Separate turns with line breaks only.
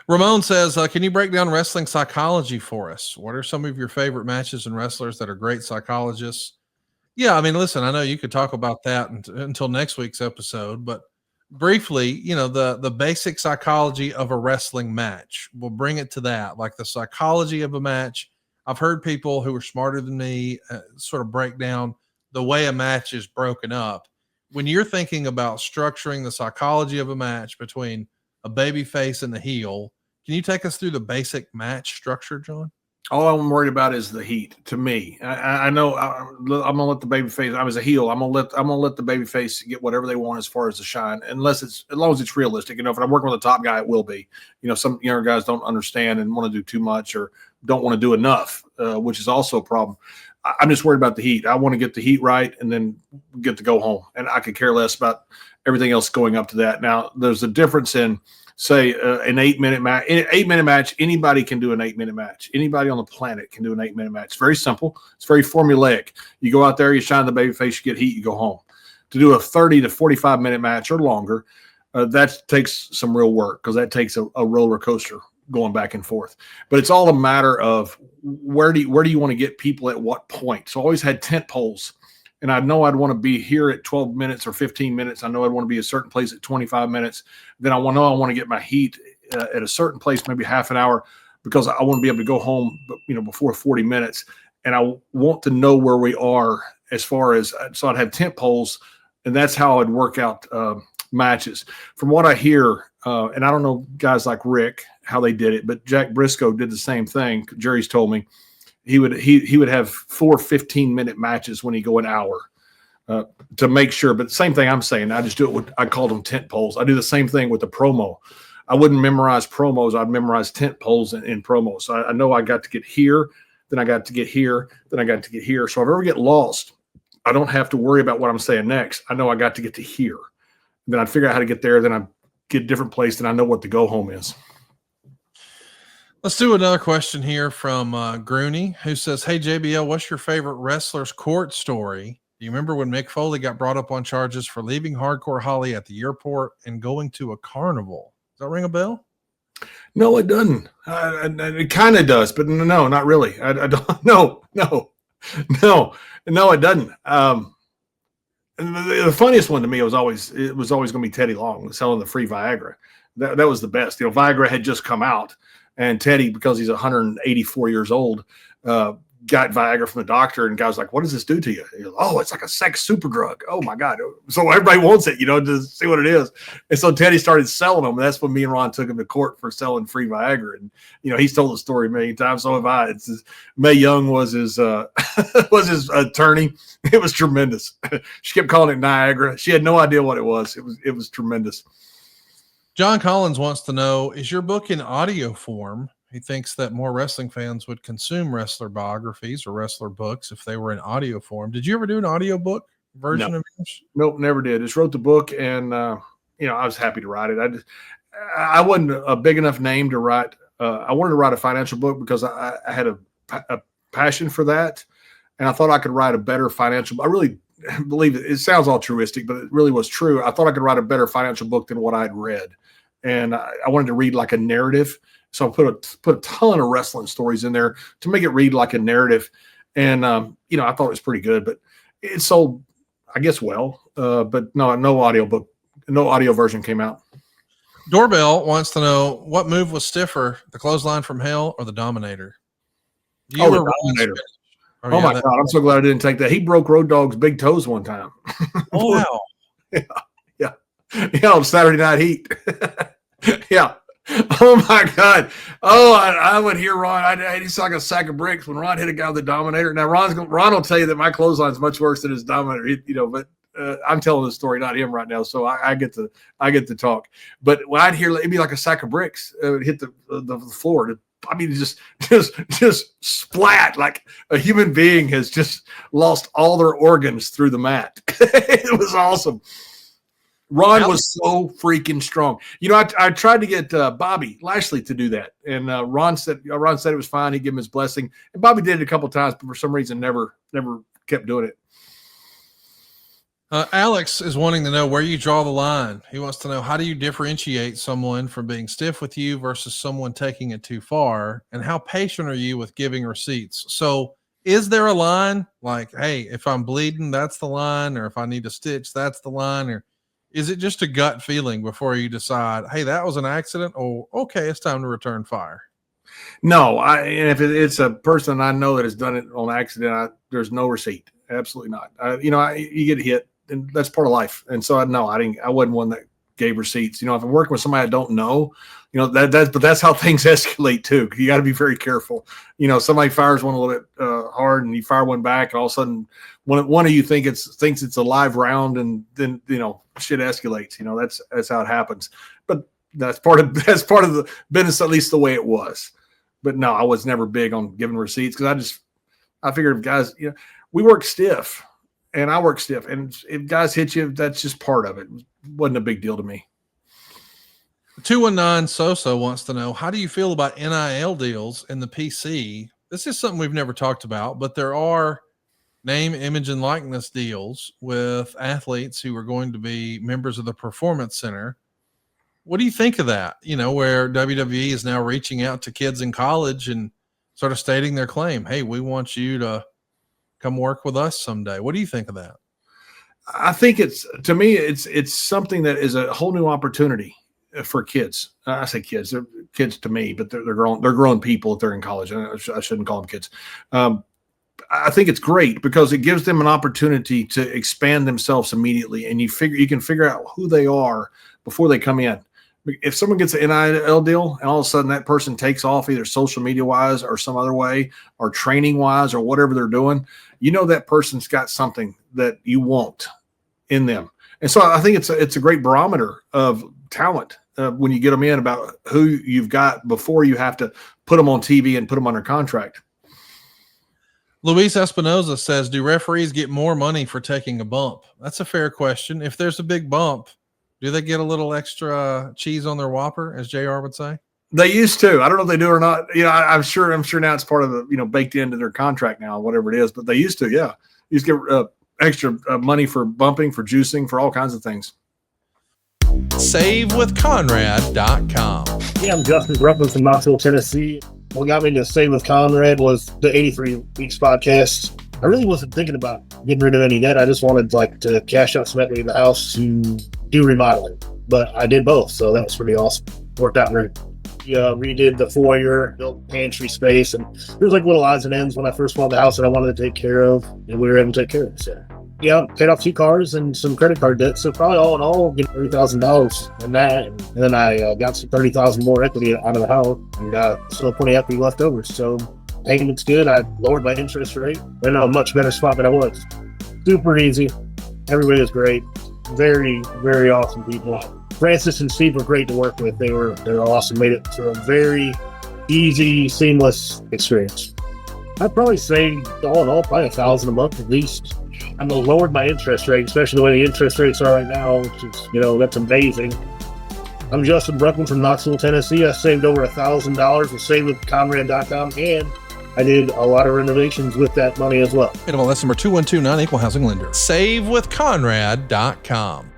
Ramon says, can you break down wrestling psychology for us? What are some of your favorite matches and wrestlers that are great psychologists? Yeah, I mean, listen, I know you could talk about that until next week's episode, but briefly, the basic psychology of a wrestling match. We'll bring it to that, like the psychology of a match. I've heard people who are smarter than me sort of break down the way a match is broken up. When you're thinking about structuring the psychology of a match between a baby face and the heel, can you take us through the basic match structure, John?
All I'm worried about is the heat. To me, I know I'm gonna let the baby face. I was a heel. I'm gonna let the baby face get whatever they want as far as the shine, as long as it's realistic. If I'm working with a top guy, it will be. Some younger guys don't understand and want to do too much or don't want to do enough, which is also a problem. I'm just worried about the heat. I want to get the heat right and then get to go home, and I could care less about everything else going up to that. Now, there's a difference in, say, an 8-minute match. 8-minute match, anybody can do an 8-minute match. Anybody on the planet can do an 8-minute match. It's very simple. It's very formulaic. You go out there, you shine the baby face, you get heat, you go home. To do a 30 to 45-minute match or longer, that takes some real work because that takes a roller coaster going back and forth. But it's all a matter of where do you want to get people at what point. So I always had tent poles. And I know I'd want to be here at 12 minutes or 15 minutes. I know I'd want to be a certain place at 25 minutes. Then I want to get my heat at a certain place, maybe half an hour, because I want to be able to go home, before 40 minutes. And I want to know where we are as far as, so I'd have tent poles, and that's how I'd work out matches. From what I hear, and I don't know guys like Rick, how they did it, but Jack Briscoe did the same thing. Jerry's told me. He would have 4 15-minute matches when he go an hour to make sure. But same thing I'm saying. I just do it I called them tent poles. I do the same thing with the promo. I wouldn't memorize promos. I'd memorize tent poles in promos. So I know I got to get here, then I got to get here, then I got to get here. So if I ever get lost, I don't have to worry about what I'm saying next. I know I got to get to here. Then I'd figure out how to get there. Then I'd get a different place. Then I know what the go home is.
Let's do another question here from Grooney, who says, hey, JBL, what's your favorite wrestler's court story? Do you remember when Mick Foley got brought up on charges for leaving Hardcore Holly at the airport and going to a carnival? Does that ring a bell?
No, it doesn't. It kind of does, but no, not really. I don't. No, it doesn't. And the funniest one to me was always going to be Teddy Long selling the free Viagra. That was the best. Viagra had just come out. And Teddy, because he's 184 years old, got Viagra from the doctor, and guy's like, what does this do to you? He goes, oh, it's like a sex super drug. Oh, my God. So everybody wants it, to see what it is. And so Teddy started selling them, and that's when me and Ron took him to court for selling free Viagra. And, he's told the story a million times. So have I. Mae Young was his attorney. It was tremendous. She kept calling it Niagara. She had no idea what it was. It was tremendous.
John Collins wants to know, is your book in audio form? He thinks that more wrestling fans would consume wrestler biographies or wrestler books if they were in audio form. Did you ever do an audio book version of yours?
Nope, never did. Just wrote the book, and I was happy to write it. I wasn't a big enough name to write. I wanted to write a financial book because I had a passion for that, and I thought I could write a better financial. I really believe it sounds altruistic, but it really was true. I thought I could write a better financial book than what I'd read. And I wanted to read like a narrative. So I put a ton of wrestling stories in there to make it read like a narrative. And, I thought it was pretty good, but it sold, I guess, well. But no audio book, no audio version came out.
Doorbell wants to know, what move was stiffer, the clothesline from hell or the Dominator?
The Dominator. Oh, my God. I'm so glad I didn't take that. He broke Road Dogg's big toes one time.
Oh, wow.
Yeah, on Saturday Night Heat. Yeah. Oh, my God. Oh, I would hear Ron. It's like a sack of bricks when Ron hit a guy with the Dominator. Now, Ron will tell you that my clothesline is much worse than his Dominator, but I'm telling the story, not him right now, so I get to talk. But when I'd hear, it'd be like a sack of bricks hit the floor. Just splat, like a human being has just lost all their organs through the mat. It was awesome. Ron was so freaking strong. I tried to get Bobby Lashley to do that, and Ron said it was fine. He'd give him his blessing, and Bobby did it a couple of times, but for some reason never kept doing it.
Alex is wanting to know where you draw the line. He wants to know, how do you differentiate someone from being stiff with you versus someone taking it too far? And how patient are you with giving receipts? So is there a line like, hey, if I'm bleeding, that's the line, or if I need a stitch, that's the line, or is it just a gut feeling before you decide, hey, that was an accident, or okay, it's time to return fire?
No, and if it's a person I know that has done it on accident, there's no receipt. Absolutely not. You get hit, and that's part of life. And so I wasn't one that gave receipts. If I'm working with somebody I don't know, but that's how things escalate too. You got to be very careful. Somebody fires one a little bit hard, and you fire one back, and all of a sudden one of you thinks it's a live round, and then shit escalates. That's how it happens. But that's part of the business, at least the way it was. But no, I was never big on giving receipts, because I figured if guys, we work stiff. And I work stiff, and if guys hit you, that's just part of it. It wasn't a big deal to me.
219 Sosa wants to know, how do you feel about NIL deals in the PC? This is something we've never talked about, but there are name, image, and likeness deals with athletes who are going to be members of the Performance Center. What do you think of that? Where WWE is now reaching out to kids in college and sort of stating their claim. Hey, we want you to come work with us someday. What do you think of that?
I think it's something that is a whole new opportunity for kids. I say kids, they're kids to me, but they're grown people if they're in college. I shouldn't call them kids. I think it's great because it gives them an opportunity to expand themselves immediately, and you can figure out who they are before they come in. If someone gets an NIL deal and all of a sudden that person takes off either social media wise or some other way, or training wise, or whatever they're doing, that person's got something that you want in them. And so I think it's a great barometer of talent when you get them in, about who you've got before you have to put them on TV and put them under contract.
Luis Espinoza says, do referees get more money for taking a bump? That's a fair question. If there's a big bump, do they get a little extra cheese on their Whopper, as JR would say?
They used to. I don't know if they do or not. I'm sure now it's part of the, baked into their contract now, whatever it is, but they used to. Yeah. You used to get extra money for bumping, for juicing, for all kinds of things.
SaveWithConrad.com.
Yeah, I'm Justin Bruckman from Knoxville, Tennessee. What got me to Save with Conrad was the 83 Weeks podcast. I really wasn't thinking about getting rid of any debt. I just wanted to cash out some equity in the house to do remodeling, but I did both, so that was pretty awesome. Worked out great. Redid the foyer, built pantry space, and there was little odds and ends when I first bought the house that I wanted to take care of, and we were able to take care of it. So, paid off 2 cars and some credit card debt, so probably all in all, $30,000 in that, and then I got some $30,000 more equity out of the house, and still plenty of equity left over. So payment's good. I lowered my interest rate. I'm in a much better spot than I was. Super easy. Everybody was great. Very, very awesome people. Francis and Steve were great to work with. They were awesome. Made it to a very easy, seamless experience. I'd probably say all in all, probably $1,000 a month at least. I lowered my interest rate, especially the way the interest rates are right now, which is, that's amazing. I'm Justin Bruckman from Knoxville, Tennessee. I saved over $1,000 with SaveWithConrad.com, and I did a lot of renovations with that money as well.
That's number 2129, Equal Housing Lender. SaveWithConrad.com.